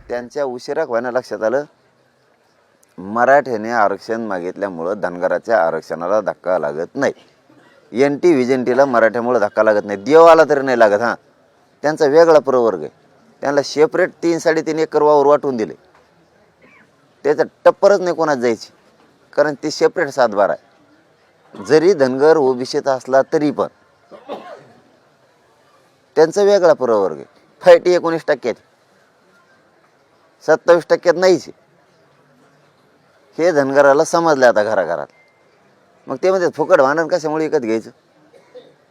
त्यांच्या उशिरा व्हायला लक्षात आलं मराठ्याने आरक्षण मागितल्यामुळं धनगराच्या आरक्षणाला धक्का लागत नाही। NT VJNTला मराठ्यामुळं धक्का लागत नाही, देवाला तरी नाही लागत। हां, त्यांचा वेगळा प्रवर्ग आहे, त्यांना सेपरेट 3-3.5 एकर वावर वाटून दिले, त्याचं टप्परच नाही कोणाच जायची, कारण ते सेपरेट 7/12 आहे। जरी धनगर ओबीसीत असला तरी पण त्यांचा वेगळा प्रवर्ग आहे। फाईट 19% 27% नाहीच। हे धनगराला समजले आता घराघरात। मग ते म्हणजे फुकट भांडण कशामुळे विकत घ्यायचं?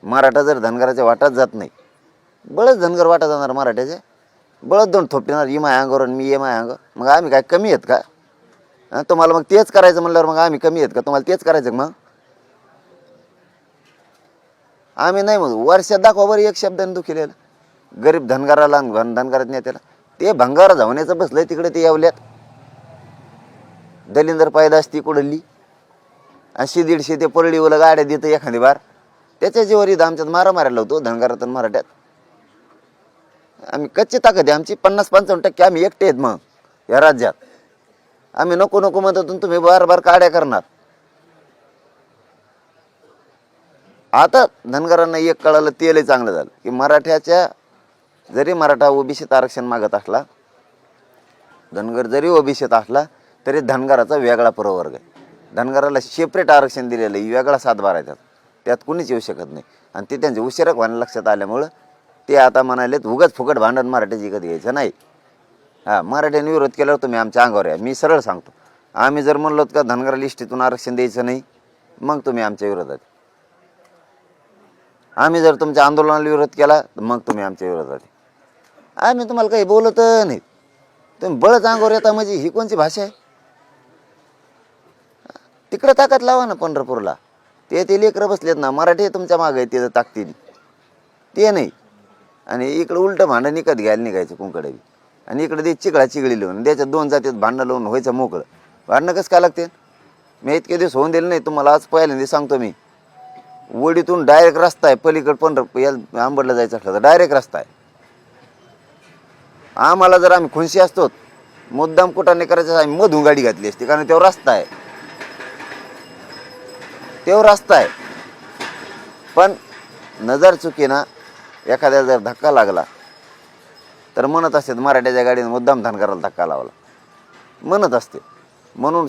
मराठा जर धनगराच्या वाटात जात नाही, बळच धनगर वाटा जाणार मराठ्याचे, बळच दोन थोपटणार, ही माय अंगावर आणि मी ये माय अंगावर। मग आम्ही काय कमी आहेत का? तुम्हाला मग तेच करायचं म्हणल्यावर मग आम्ही कमी आहेत का? तुम्हाला तेच करायचं मग आम्ही नाही म्हणू। वर्षात दाखवा बरं एक शब्दाने दुखिलेलं गरीब धनगराला आणि धनगरात नेत्याला। ते भंगार धावण्याचं बसलंय तिकडे, ते येवल्यात दलिंदर पायदास ती कुडली 80-150 ते परळीवर गाड्या देतं एखादी बार, त्याच्या जीवावर इथं आमच्यात मारा मारायला होतो धनगरात आणि मराठ्यात। आम्ही कच्ची ताकद आहे आमची, 50-55% आम्ही एकटे आहेत मग या राज्यात। आम्ही नको नको म्हणतो तुम्ही बार काड्या करणार। आता धनगरांना एक कळालं, तेलही चांगलं झालं की मराठ्याच्या जरी मराठा ओबीसीत आरक्षण मागत असला, धनगर जरी ओबीसीत असला तरी धनगराचा वेगळा प्रवर्ग आहे। धनगराला सेपरेट आरक्षण दिलेलं आहे, वेगळा 7/12 आहे, त्यात कुणीच येऊ शकत नाही। आणि ते त्यांच्या उशिरा व्हायला लक्षात आल्यामुळं ते आता म्हणालेत उगाच फुकट भांडण मराठ्याची विकत घ्यायचं नाही। हां, मराठ्याने विरोध केल्यावर तुम्ही आमच्या अंगावर आहे। मी सरळ सांगतो, आम्ही जर म्हणलो का धनगर लिस्टीतून आरक्षण द्यायचं नाही, मग तुम्ही आमच्या विरोधात। आम्ही जर तुमच्या आंदोलनाला विरोध केला तर मग तुम्ही आमच्या विरोधात। आम्ही तुम्हाला काही बोलत नाही, तुम्ही बळच अंगावर येता म्हणजे ही कोणची भाषा आहे? तिकडे ताकद लावा ना पंढरपूरला, ते लेकरं बसलेत ना, मराठी तुमच्या मागे ते ताकदीने, ते नाही। आणि इकडं उलटं भांडण विकत घ्यायला निघायचं कुंकडे, आणि इकडे ते चिघळी लिहून त्याच्यात 2 जातीत भांडणं लावून व्हायचं मोकळं। भांडणं कसं काय लागते? मी इतके दिवस होऊन दिलं नाही तुम्हाला, आज पहिल्यांदा सांगतो मी। वडीतून डायरेक्ट रस्ता आहे, पलीकडे पंढरपूर आंबडला जायचं असलं तर डायरेक्ट रस्ता आहे। आम्हाला जर आम्ही खुनशी असतो मुद्दाम कुठाने करायचं, आम्ही मधून गाडी घातली असती, कारण तेव्हा रस्ता आहे, तेव्हा रस्ता आहे। पण नजर चुकीना एखाद्या जर धक्का लागला तर म्हणत असते मराठ्याच्या गाडीने मुद्दाम धनगराला धक्का लावला, म्हणत असते। म्हणून